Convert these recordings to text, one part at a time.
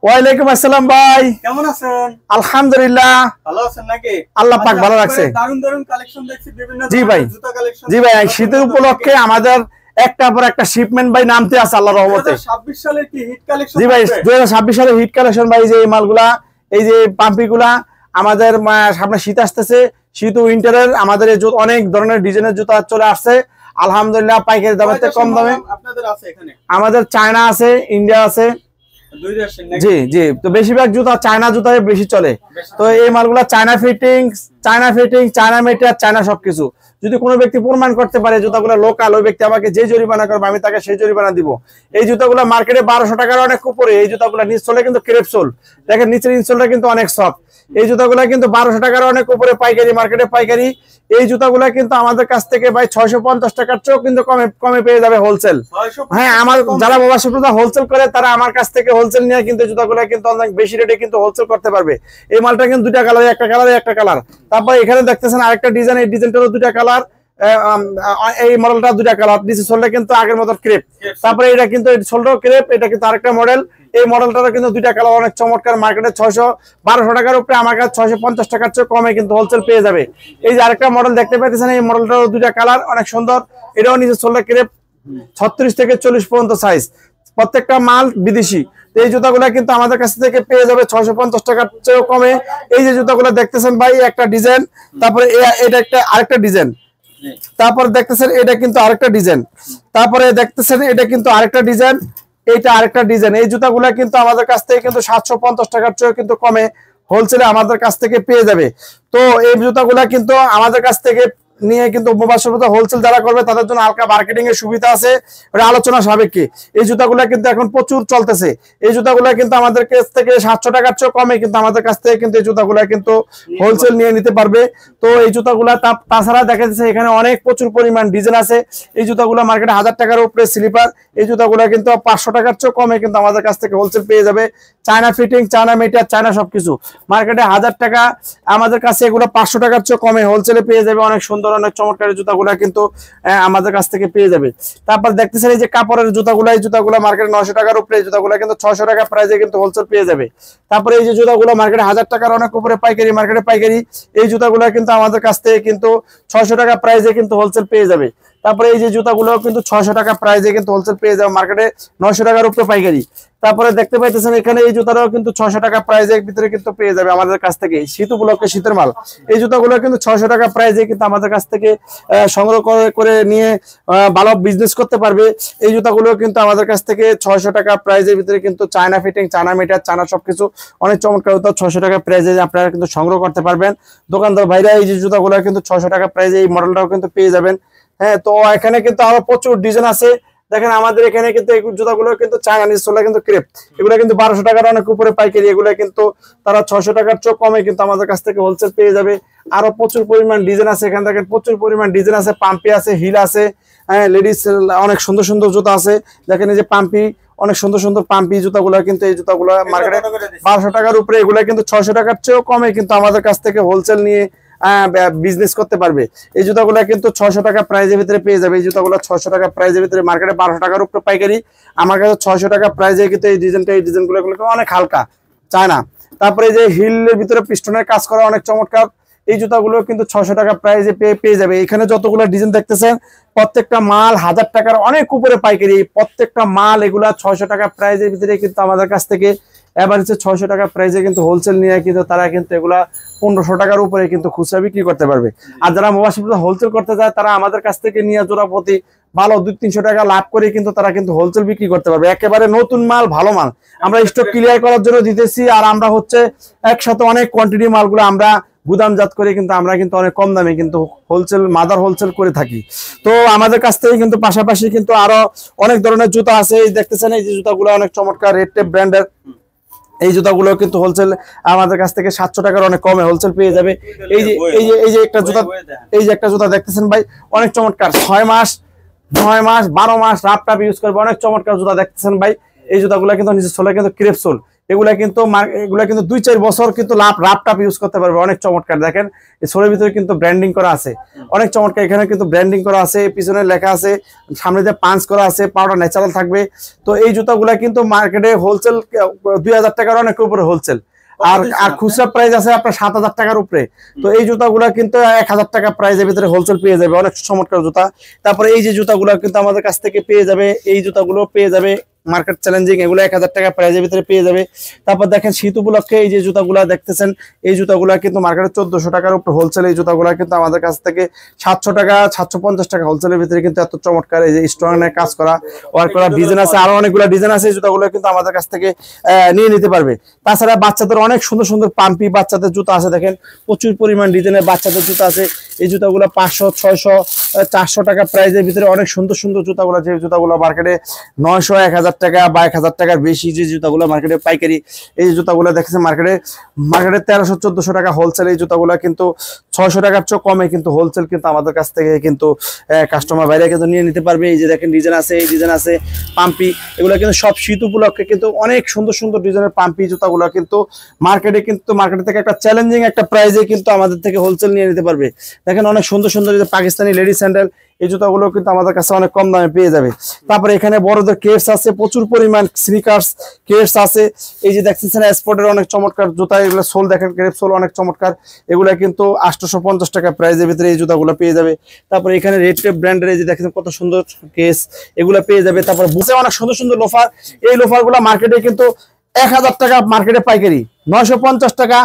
ওয়ালাইকুম আসসালাম ভাই, কেমন আছেন? আলহামদুলিল্লাহ ভালো আছেন নাকি? আল্লাহ পাক ভালো রাখছে। দারুন দারুন কালেকশন দেখছি, বিভিন্ন জি ভাই, জুতা কালেকশন। জি ভাই, শীতের উপলক্ষে আমাদের একটা পর একটা শিপমেন্ট ভাই নামতে আছে আল্লাহর রহমতে। 2026 সালের কি হিট কালেকশন? জি ভাই, 2026 সালে হিট কালেকশন ভাই। যে এই মালগুলা, এই যে পাম্পিগুলা আমাদের সামনে শীত আসতেছে, শীত উইন্টারের আমাদের অনেক ধরনের ডিজাইনের জুতা চলে আসছে আলহামদুলিল্লাহ, পাইকারি দামে কম দামে। আপনাদের আছে এখানে? আমাদের চায়না আছে, ইন্ডিয়া আছে। জি জি, তো বেশিরভাগ জুতা চায়না জুতায় বেশি চলে। তো এই মালগুলা China fitting, China material, China সবকিছু। যদি কোনো ব্যক্তি প্রমাণ করতে পারে জুতাগুলো লোকাল, ওই ব্যক্তি আমাকে যে জরিমানা করবে আমি তাকে সেই জরিমানা দিব। এই জুতাগুলো মার্কেটে 1200 টাকার অনেক উপরে। এই জুতাগুলো নিচ সোলে কিন্তু ক্রেপ সোল, দেখেন নিচের ইনসোলটা কিন্তু অনেক সফট। এই জুতাগুলো কিন্তু 1200 টাকার অনেক উপরে পাইকারি, মার্কেটে পাইকারি। এই জুতাগুলো কিন্তু আমাদের কাছ থেকে ভাই 650 টাকার চেয়েও কিন্তু কমে পেয়ে যাবে হোলসেল। হ্যাঁ, আমার যারা মোবাইল শপে হোলসেল করে তারা আমার কাছ থেকে হোলসেল নিয়ে কিন্তু জুতাগুলো কিন্তু অনেক বেশি রেটে কিন্তু হোলসেল করতে পারবে। এই মালটা কিন্তু দুইটা কালার, একটা কালার। তারপর এখানে দেখতেছেন আরেকটা ডিজাইন, এই ডিজাইনটারও দুইটা কালার। এই মডেলটা দুইটা কালার, নিচে সোলটা কিন্তু আগের মতো ক্রেপ। তারপরে এটা কিন্তু সোলটাও ক্রেপ, এটা কিন্তু আরেকটা মডেল। এই মডেলটারও কিন্তু দুইটা কালার, অনেক চমৎকার। মার্কেটে 1200 টাকার উপরে, আমার কাছে 650 টাকার চেয়ে কমে কিন্তু হোলসেল পেয়ে যাবে। এই যে আরেকটা মডেল দেখতে পাচ্ছেন, এই মডেলটারও দুইটা কালার, অনেক সুন্দর। এটাও নিচে সোলটা ক্রেপ, 36 থেকে 40 পর্যন্ত সাইজ, প্রত্যেকটা মাল বিদেশি। এই জুতাগুলা কিন্তু আমাদের কাছ থেকে পেয়ে যাবে 650 টাকার চেয়েও কমে। এই যে জুতাগুলো দেখতেছেন ভাই, একটা ডিজাইন, তারপরে এটা একটা আরেকটা ডিজাইন, তারপর দেখতেছেন এটা কিন্তু আরেকটা ডিজাইন, তারপরে দেখতেছেন এটা কিন্তু আরেকটা ডিজাইন, এইটা আরেকটা ডিজাইন। এই জুতাগুলা কিন্তু আমাদের কাছ থেকে কিন্তু 750 টাকার চেয়েও কিন্তু কমে হোলসেলে আমাদের কাছ থেকে পেয়ে যাবে। তো এই জুতাগুলা কিন্তু আমাদের কাছ থেকে নিয়ে কিন্তু হোলসেল যারা করবে তাদের জন্য হালকা মার্কেটিং এর সুবিধা আছে, আলোচনা সাপেক্ষে। এই জুতাগুলা কিন্তু এখন প্রচুর চলতেছে। এই জুতাগুলা কিন্তু আমাদের কাছ থেকে 700 টাকার চেয়ে কমে কিন্তু আমাদের কাছ থেকে কিন্তু এই জুতাগুলা কিন্তু হোলসেল নিয়ে নিতে পারবে। তো এই জুতাগুলা তাছাড়া দেখা যাচ্ছে এখানে অনেক প্রচুর পরিমাণ ডিজাইন আছে। এই জুতাগুলা মার্কেটে 1000 টাকার উপরে স্লিপার। এই জুতাগুলা কিন্তু 500 টাকার চেয়ে কমে কিন্তু আমাদের কাছ থেকে হোলসেল পেয়ে যাবে। China fitting, China material, China সবকিছু। মার্কেটে 1000 টাকা, আমাদের কাছে এগুলো 500 টাকার চেয়ে কমে হোলসেলে পেয়ে যাবে। অনেক সুন্দর, অনেক চমৎকার জুতাগুলা কিন্তু আমাদের কাছ থেকে পেয়ে যাবে। তারপর দেখতেছেন এই যে কাপড়ের জুতাগুলা, এই জুতাগুলা মার্কেটে 900 টাকার উপরে, এই জুতাগুলা কিন্তু 600 টাকা প্রাইসে কিন্তু হোলসেল পেয়ে যাবে। তারপরে এই যে জুতাগুলো মার্কেটে 1000 টাকার অনেক উপরে পাইকারি, মার্কেটে পাইকারি। এই জুতাগুলা কিন্তু আমাদের কাছ থেকে কিন্তু 600 টাকা প্রাইসে কিন্তু হোলসেল পেয়ে যাবে। তারপরে এই যে জুতাগুলো কিন্তু 600 টাকা প্রাইসে কিন্তু হোলসেল পেয়ে যাবে, মার্কেটে 900 টাকার উপরে পাইকারি। তারপরে দেখতে পাইতেছেন এখানে এই জুতাটাও কিন্তু 600 টাকা প্রাইসের ভিতরে কিন্তু পেয়ে যাবে আমাদের কাছ থেকে। শীত উপলক্ষে শীতের মাল, এই জুতাগুলো কিন্তু 600 টাকা প্রাইসে কিন্তু আমাদের কাছ থেকে সংগ্রহ করে নিয়ে ভালো বিজনেস করতে পারবে। এই জুতাগুলো কিন্তু আমাদের কাছ থেকে 600 টাকা প্রাইসের ভিতরে কিন্তু China fitting, China metre, China সবকিছু, অনেক চমৎকার জুতা 600 টাকা প্রাইসে আপনারা কিন্তু সংগ্রহ করতে পারবেন। দোকানদার ভাইরা এই যে জুতাগুলো কিন্তু 600 টাকা প্রাইসে এই মডেলটাও কিন্তু পেয়ে যাবেন। হ্যাঁ, তো এখানে কিন্তু আরো প্রচুর ডিজাইন আছে। দেখেন আমাদের এখানে কিন্তু এই জুতাগুলো কিন্তু চায়না, নিচে কিন্তু ক্রেপ। এগুলো কিন্তু 1200 টাকার অনেক উপরে পাইকারি। এগুলো কিন্তু তারা 600 টাকার চেয়ে কমে কিন্তু আমাদের কাছ থেকে হোলসেল পেয়ে যাবে। আরো প্রচুর পরিমাণ ডিজাইন আছে এখানে, দেখেন প্রচুর পরিমাণ ডিজাইন আছে। পাম্পি আছে, হিল আছে, হ্যাঁ, লেডিস অনেক সুন্দর সুন্দর জুতা আছে। দেখেন এই যে পাম্পি, অনেক সুন্দর সুন্দর পাম্পি জুতাগুলো কিন্তু, এই জুতাগুলো মার্কেটে 1200 টাকার উপরে, এগুলো কিন্তু 600 টাকার চেয়েও কমে কিন্তু আমাদের কাছ থেকে হোলসেল নিয়ে বিজনেস করতে পারবে। এই জুতাগুলো কিন্তু 600 টাকা প্রাইজের ভিতরে পেয়ে যাবে। এই জুতাগুলো 600 টাকা প্রাইজের ভিতরে, মার্কেটে 1200 টাকার উপরে পাইকারি, আমার কাছে 600 টাকা প্রাইজে কিন্তু এই ডিজাইনগুলো অনেক হালকা চায়না। তারপরে এই যে হিলের ভিতরে পিস্টনের কাজ করা, অনেক চমৎকার। এই জুতাগুলো কিন্তু 600 টাকা প্রাইজে পেয়ে যাবে। এখানে যতগুলো ডিজাইন দেখতেছেন প্রত্যেকটা মাল 1000 টাকার অনেক উপরে পাইকারি। প্রত্যেকটা মাল এগুলা 600 টাকা প্রাইজের ভিতরে কিন্তু আমাদের কাছ থেকে এভারেজে 600 টাকা প্রাইসে কিন্তু হোলসেল নিয়ে কিন্তু তারা কিন্তু এগুলা 1500 টাকার উপরে কিন্তু খুচরা বিক্রি করতে পারবে। আর যারা মোবাইল শপে হোলসেল করতে যায় তারা আমাদের কাছ থেকে নিয়ে জোড়া প্রতি ভালো 200-300 টাকা লাভ করে কিন্তু তারা কিন্তু হোলসেল বিক্রি করতে পারবে। একেবারে নতুন মাল, ভালো মাল আমরা স্টক ক্লিয়ার করার জন্য দিতেছি। আর আমরা হচ্ছে একসাথে অনেক কোয়ান্টিটি মালগুলো আমরা গুদামজাত করে কিন্তু আমরা কিন্তু অনেক কম দামে কিন্তু হোলসেল, মাদার হোলসেল করে থাকি। তো আমাদের কাছ থেকে কিন্তু পাশাপাশি কিন্তু আরো অনেক ধরনের জুতা আছে। এই দেখতেছেন এই যে জুতাগুলো অনেক চমৎকার, রেড টেপ ব্র্যান্ডের। এই জুতাগুলো কিন্তু হোলসেল আমাদের কাছ থেকে 700 টাকার অনেক কমে হোলসেল পেয়ে যাবে। এই যে একটা জুতা দেখতেছেন ভাই, অনেক চমৎকার, 6 মাস 12 মাস রাফ টাপ ইউজ করবে, অনেক চমৎকার জুতা দেখতেছেন ভাই। এই জুতাগুলো কিন্তু নিচে সোলে কিন্তু ক্রেপ সোল। এগুলা কিন্তু 2-4 বছর কিন্তু রাপ টাপ ইউজ করতে পারবে, অনেক চমৎকার। দেখেন এই সোলের ভিতরে কিন্তু ব্র্যান্ডিং করা আছে, অনেক চমৎকার। এখানে কিন্তু ব্র্যান্ডিং করা আছে, পিছনে লেখা আছে, সামনে দিয়ে পাঞ্চ করা আছে, পাউডার ন্যাচারাল থাকবে। তো এই জুতাগুলা কিন্তু মার্কেটে হোলসেল 2000 টাকার অনেক উপরে হোলসেল, আর খুচরা প্রাইস আছে আপনার 7000 টাকার উপরে। তো এই জুতাগুলা কিন্তু 1000 টাকা প্রাইসের ভিতরে হোলসেল পেয়ে যাবে, অনেক চমৎকার জুতা। তারপরে এই যে জুতাগুলো কিন্তু আমাদের কাছ থেকে পেয়ে যাবে, এই জুতাগুলো পেয়ে যাবে মার্কেট চ্যালেঞ্জিং, এগুলো 1000 টাকা প্রাইসের ভিতরে পেয়ে যাবে। তারপর দেখেন শীত উপলক্ষে এই যে জুতাগুলা দেখতেছেন, এই জুতাগুলা কিন্তু মার্কেটে 1400 টাকার উপর হোলসেল। এই জুতাগুলা কিন্তু আমাদের কাছ থেকে 700 টাকা 750 টাকা হোলসেলের ভিতরে কিন্তু এত চমৎকার এই যে স্টোনের কাজ করা, ওয়ার্ক করা ডিজাইন আছে, আরো অনেকগুলো ডিজাইন আছে। এই জুতাগুলো কিন্তু আমাদের কাছ থেকে নিয়ে নিতে পারবে। তাছাড়া বাচ্চাদের অনেক সুন্দর সুন্দর পাম্পি বাচ্চাদের জুতা আছে, দেখেন প্রচুর পরিমাণ ডিজাইনের বাচ্চাদের জুতা আছে। এই জুতাগুলো 500, 600, 400 টাকা প্রাইসের ভিতরে অনেক সুন্দর সুন্দর জুতাগুলো, যে জুতাগুলো মার্কেটে 900, 1000 টাকা বা 1000 টাকার বেশি যে জুতাগুলো মার্কেটে পাইকারি, এই জুতাগুলো দেখেছেন মার্কেটে 1300, 1400 টাকা হোলসেল। এই জুতাগুলো কিন্তু 600 টাকার চেয়ে কমে কিন্তু হোলসেল কিন্তু আমাদের কাছ থেকে কিন্তু কাস্টমার বাইরে কিন্তু নিয়ে নিতে পারবে। এই যে দেখেন ডিজাইন আছে, এই ডিজাইন আছে পাম্পি, এগুলো কিন্তু সব শীত উপলক্ষে কিন্তু অনেক সুন্দর সুন্দর ডিজাইনের পাম্পি জুতাগুলো কিন্তু মার্কেটে থেকে একটা চ্যালেঞ্জিং একটা প্রাইসে কিন্তু আমাদের থেকে হোলসেল নিয়ে নিতে পারবে। দেখেন অনেক সুন্দর সুন্দর যে পাকিস্তানি লেডিস স্যান্ডেল, এই জুতাগুলো কিন্তু আমাদের কাছে অনেক কম দামে পেয়ে যাবে। তারপরে এখানে বড়দের কেটস আছে, প্রচুর পরিমাণ স্নিকার্স কেটস আছে। এই যে দেখতেছেন স্পোর্টের অনেক চমৎকার জুতা, এগুলো সোল দেখেন, ক্রেপ সোল অনেক চমৎকার, এগুলো কিন্তু 850 টাকা প্রাইসের ভিতরে এই জুতাগুলো পেয়ে যাবে। তারপরে এখানে রেড টেপ ব্র্যান্ডের এই যে দেখেন কত সুন্দর কেস, এগুলো পেয়ে যাবে। তারপর বুঝে অনেক সুন্দর সুন্দর লোফার, এই লোফারগুলো মার্কেটে কিন্তু 1000 টাকা মার্কেটে পাইকারি, 950 টাকা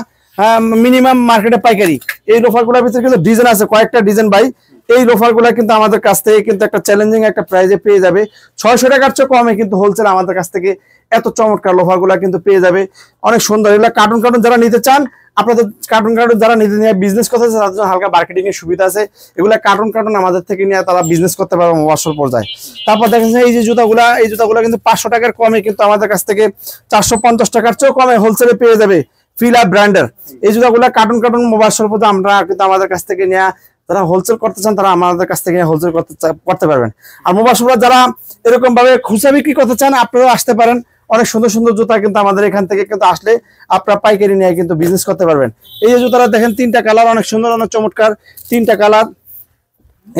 মিনিমাম মার্কেটে পাইকারি। এই লোফারগুলোর ভিতরে কিন্তু ডিজাইন আছে, কয়েকটা ডিজাইন ভাই। এই লোফারগুলো কিন্তু আমাদের কাছ থেকে কিন্তু একটা চ্যালেঞ্জিং একটা প্রাইজে পেয়ে যাবে, 600 টাকার চেয়ে কমে কিন্তু হোলসেল আমাদের কাছ থেকে এত চমৎকার লোফারগুলো কিন্তু পেয়ে যাবে, অনেক সুন্দর। এগুলো কার্টুন যারা নিতে চান, আপনাদের কার্টুন যারা নিতে নিয়ে বিজনেস করতে চান, তাদের জন্য হালকা মার্কেটিং এর সুবিধা আছে। এগুলো কার্টুন আমাদের থেকে নিয়ে তারা বিজনেস করতে পারবে মফস্বল পর্যায়ে। তারপর দেখেন এই যে জুতাগুলা, এই জুতাগুলো কিন্তু 500 টাকার কমে কিন্তু আমাদের কাছ থেকে 450 টাকার চেয়েও কমে হোলসেলে পেয়ে যাবে। ফিলা ব্র্যান্ডের এই জুতাগুলো কার্টুন মফস্বল পর্যায়ে আমরা কিন্তু আমাদের কাছ থেকে নিয়ে, যারা হোলসেল করতে চান তারা আমাদের কাছ থেকে হোলসেল করতে পারবেন। আর মফস্বল যারা এরকম ভাবে খুচরা বিক্রি করতে চান, আপনারাও আসতে পারেন। অনেক সুন্দর সুন্দর জুতা কিন্তু আমাদের এখান থেকে কিন্তু আসলে আপনারা পাইকারি নিয়ে কিন্তু বিজনেস করতে পারবেন। এই যে জুতাটা দেখেন 3টা কালার, অনেক সুন্দর, অনেক চমৎকার 3টা কালার।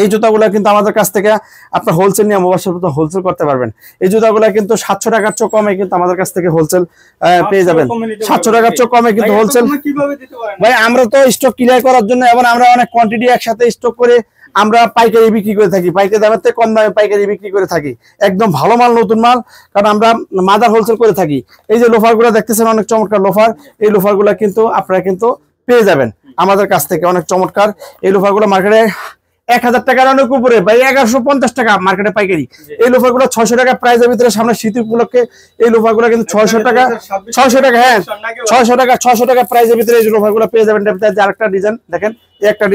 এই জুতাগুলো কিন্তু আমাদের কাছ থেকে আপনার হোলসেল নিয়ে হোলসেল করতে পারবেন। এই জুতাগুলো কিন্তু 700 টাকার চেয়ে কমে কিন্তু আমাদের কাছ থেকে হোলসেল পেয়ে যাবেন। 700 টাকার চেয়ে কমে কিন্তু হোলসেল ভাই, আমরা তো স্টক ক্লিয়ার করার জন্য এবং আমরা অনেক কোয়ান্টিটি একসাথে স্টক করে আমরা পাইকারি বিক্রি করে থাকি, পাইকারি দামের থেকে কম দামে পাইকারি বিক্রি করে থাকি, একদম ভালো মাল, নতুন মাল, কারণ আমরা মাদার হোলসেল করে থাকি। এই যে লোফারগুলো দেখতেছেন অনেক চমৎকার লোফার, এই লোফারগুলো কিন্তু আপনারা কিন্তু পেয়ে যাবেন আমাদের কাছ থেকে, অনেক চমৎকার। এই লোফারগুলো মার্কেটে 1000 টাকার অনেক উপরে, ভাই 1150 টাকা মার্কেটে পাইকারি। এই লোফারগুলো 600 টাকা প্রাইসের ভিতরে, সামনে শীত উপলক্ষে এই লোফারগুলো কিন্তু 600 টাকা, হ্যাঁ 600 টাকা প্রাইসের ভিতরে এই লোফারগুলো পেয়ে যাবেন। আরেকটা ডিজাইন দেখেন, একটা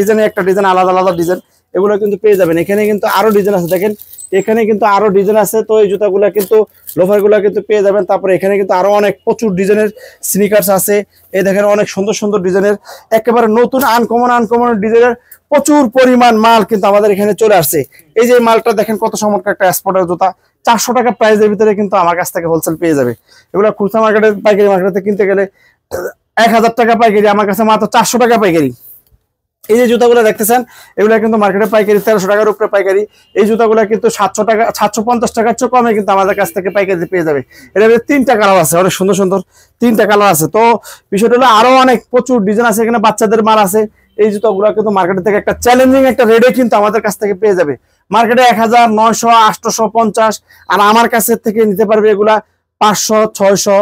ডিজাইন আলাদা আলাদা ডিজাইন, এগুলো কিন্তু পেয়ে যাবেন। এখানে কিন্তু আরো ডিজাইন আছে, দেখেন এখানে কিন্তু আরো ডিজাইন আছে। তো এই জুতাগুলো কিন্তু লোফারগুলো কিন্তু পেয়ে যাবেন। তারপরে এখানে কিন্তু আরো অনেক প্রচুর ডিজাইনের স্নিকার্স আছে, এই দেখেন অনেক সুন্দর সুন্দর ডিজাইনের, একেবারে নতুন আনকমন ডিজাইনের প্রচুর পরিমাণ মাল কিন্তু আমাদের এখানে চলে আসছে। এই যে মালটা দেখেন কত চমৎকার একটা স্পোর্টের জুতা, 400 টাকা প্রাইসের ভিতরে কিন্তু আমার কাছ থেকে হোলসেল পেয়ে যাবে। এগুলো খুচরা মার্কেটে পাইকারি মার্কেটে কিনতে গেলে 1000 টাকা পাইকারি, আমার কাছে মাত্র 400 টাকা পাইকারি। এই যে জুতাগুলো দেখতেছেন, এগুলো কিন্তু মার্কেটে পাইকারি 1300 টাকার উপরে পাইকারি। এই জুতাগুলো কিন্তু 750 টাকার চেয়ে কমে কিন্তু আমাদের কাছ থেকে পাইকারি পেয়ে যাবে। এটা 3টা কালার আছে, অনেক সুন্দর সুন্দর 3টা কালার আছে। তো বিষয়টা হলো আরো অনেক প্রচুর ডিজাইন আছে, এখানে বাচ্চাদের মাল আছে। এই জুতাগুলো কিন্তু মার্কেট থেকে একটা চ্যালেঞ্জিং একটা রেটে কিন্তু আমাদের কাছ থেকে পেয়ে যাবে। মার্কেটে 1000, 900, 850, আর আমার কাছে থেকে নিতে পারবে এগুলা 500, 600,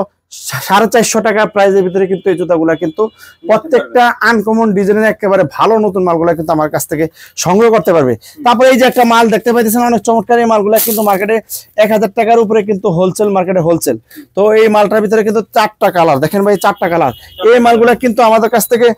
450 টাকা প্রাইসের ভিতরে কিন্তু এই জুতাগুলা কিন্তু প্রত্যেকটা আনকমন ডিজাইনের একেবারে ভালো নতুন মালগুলা কিন্তু আমার কাছ থেকে সংগ্রহ করতে পারবে। তারপরে এই যে একটা মাল দেখতে পাইতেছেন অনেক চমৎকার, এই মালগুলা কিন্তু মার্কেটে 1000 টাকার উপরে কিন্তু হোলসেল, মার্কেটে হোলসেল। তো এই মালটার ভিতরে কিন্তু 4টা কালার, দেখেন ভাই 4টা কালার। এই মালগুলা কিন্তু আমাদের কাছ থেকে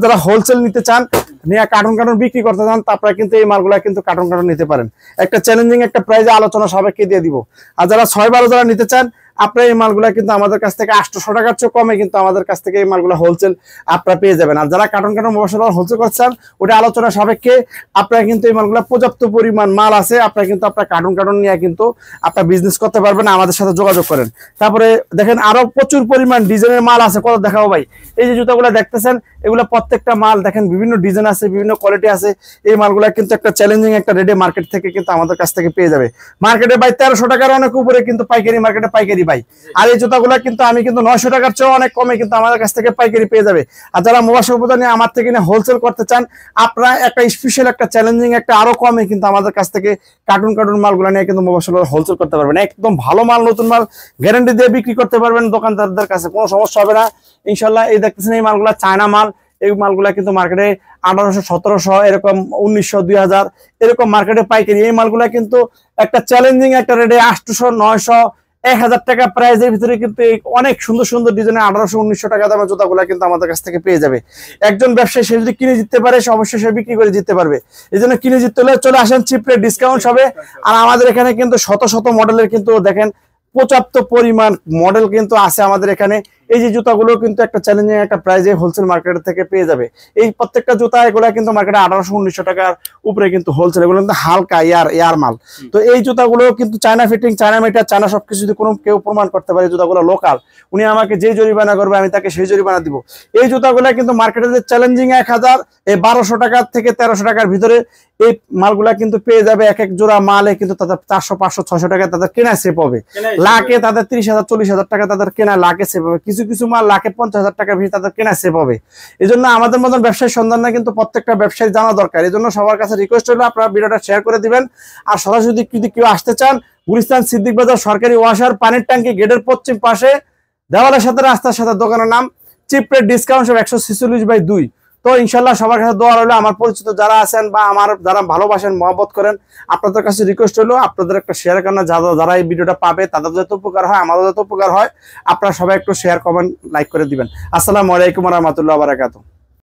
যারা হোলসেল নিতে চান, নিয়ে কার্টুন বিক্রি করতে চান, তারপরে কিন্তু এই মালগুলা কিন্তু কার্টুন নিতে পারেন। একটা চ্যালেঞ্জিং একটা প্রাইসে আলোচনা সবাইকে দিয়ে দিব। আর যারা 6-12 যারা নিতে চান, আপনারা এই মালগুলা কিন্তু আমাদের কাছ থেকে 800 টাকার চেয়ে কমে কিন্তু আমাদের কাছ থেকে এই মালগুলা হোলসেল আপনারা পেয়ে যাবেন। আর যারা কার্টন মোবাইল হোলসেল করছেন ওটা আলোচনা সাপেক্ষে আপনারা কিন্তু এই মালগুলা পর্যাপ্ত পরিমাণ মাল আছে, আপনারা কিন্তু আপনার কার্টন নিয়ে কিন্তু আপনারা বিজনেস করতে পারবেন, আমাদের সাথে যোগাযোগ করেন। তারপরে দেখেন আরো প্রচুর পরিমাণ ডিজাইনের মাল আছে, কত দেখাবো ভাই। এই যে জুতাগুলো দেখতেছেন এগুলো প্রত্যেকটা মাল দেখেন বিভিন্ন ডিজাইন আছে, বিভিন্ন কোয়ালিটি আছে। এই মালগুলা কিন্তু একটা চ্যালেঞ্জিং একটা রেটে মার্কেট থেকে কিন্তু আমাদের কাছ থেকে পেয়ে যাবে। মার্কেটে ভাই 1300 টাকার অনেক উপরে কিন্তু পাইকারি মার্কেটে পাইকারি ভাই। আর এই জুতাগুলা কিন্তু আমি কিন্তু 900 টাকার চেয়ে অনেক কমে কিন্তু আমাদের কাছ থেকে পাইকারি পেয়ে যাবে। আর যারা মোবাইল সম্পদা নিয়ে আমার থেকে হোলসেল করতে চান, আপনারা একটা স্পেশাল একটা চ্যালেঞ্জিং একটা আরো কমে কিন্তু আমাদের কাছ থেকে কার্টুন মালগুলো নিয়ে কিন্তু মোবাইল হোলসেল করতে পারবেন। একদম ভালো মাল, নতুন মাল গ্যারান্টি দিয়ে বিক্রি করতে পারবেন দোকানদারদের কাছে, কোনো সমস্যা হবে না ইনশাল্লাহ। এই দেখতেছেন এই মালগুলা চায়না মাল, এই মালগুলা কিন্তু মার্কেটে 1800, 1700 এরকম 1900, 2000 এরকম মার্কেটে পাইকারি। এই মালগুলা কিন্তু একটা চ্যালেঞ্জিং একটা রেটে 800, 900, 1000 টাকা প্রাইসের ভিতরে কিন্তু অনেক সুন্দর সুন্দর ডিজাইনের 1800, 1900 টাকা দামের জুতাগুলা কিন্তু আমাদের কাছ থেকে পেয়ে যাবে। একজন ব্যবসায়ী সে যদি কিনে জিততে পারে সে অবশ্যই সে বিক্রি করে জিততে পারবে। এই জন্য কিনে জিততে হলে চলে আসেন, চিপ রেট ডিসকাউন্ট হবে। আর আমাদের এখানে কিন্তু শত শত মডেলের কিন্তু দেখেন পর্যাপ্ত পরিমাণ মডেল কিন্তু আছে আমাদের এখানে। এই যে জুতাগুলো কিন্তু একটা চ্যালেঞ্জিং একটা প্রাইসে হোলসেল মার্কেট থেকে পেয়ে যাবে। এই প্রত্যেকটা জুতা এগুলা কিন্তু মার্কেটে 1800, 1900 টাকার উপরে কিন্তু হোলসেল, এগুলো কিন্তু হালকা এয়ার মাল। তো এই জুতাগুলো কিন্তু China fitting, China metre, China সবকিছু যদি কোনো কেউ প্রমাণ করতে পারে জুতাগুলো লোকাল, উনি আমাকে যে জরিমানা করবে আমি তাকে সেই জরিমানা দিব। এই জুতাগুলো কিন্তু মার্কেটে যে চ্যালেঞ্জিং 1000, এই 1200 টাকা থেকে 1300 টাকার ভিতরে এই মালগুলা কিন্তু পেয়ে যাবে। এক এক জোড়া মালে কিন্তু তাদের 400, 500, 600 টাকা তাদের কেনা সেভ হবে, লাখে তাদের 30,000, 40,000 টাকা তাদের কেনা লাখে সেভ হবে। কিছু কিছু মাল লাখে 50,000 টাকার ভিতরে তাদের কেনা সেভ হবে। এই জন্য আমাদের মতন ব্যবসায়ী সন্ধান না কিন্তু প্রত্যেকটা ব্যবসায়ী জানা দরকার। এই জন্য সবার কাছে রিকোয়েস্ট হলো আপনারা ভিডিওটা শেয়ার করে দিবেন। আর সরাসরি যদি কেউ আসতে চান, গুলিস্তান সিদ্দিক বাজার সরকারি ওয়াসার পানির ট্যাঙ্কি গেটের পশ্চিম পাশে দেওয়ালের সাথে রাস্তার সাথে দোকানের নাম চিপ রেট ডিসকাউন্ট 146/2। তো ইনশাল্লাহ সবার কাছে দোয়া রইলো। আমার পরিচিত যারা আছেন বা আমার যারা ভালোবাসেন, মহব্বত করেন, আপনাদের কাছে রিকোয়েস্ট হলো আপনাদের একটা শেয়ার করেন। যারা এই ভিডিওটা পাবে তাদের যত উপকার হয় আমাদের যত উপকার হয়, আপনারা সবাই একটু শেয়ার, কমেন্ট, লাইক করে দিবেন। আসসালামু আলাইকুম ওয়া রাহমাতুল্লাহি ওয়া বারাকাতুহু।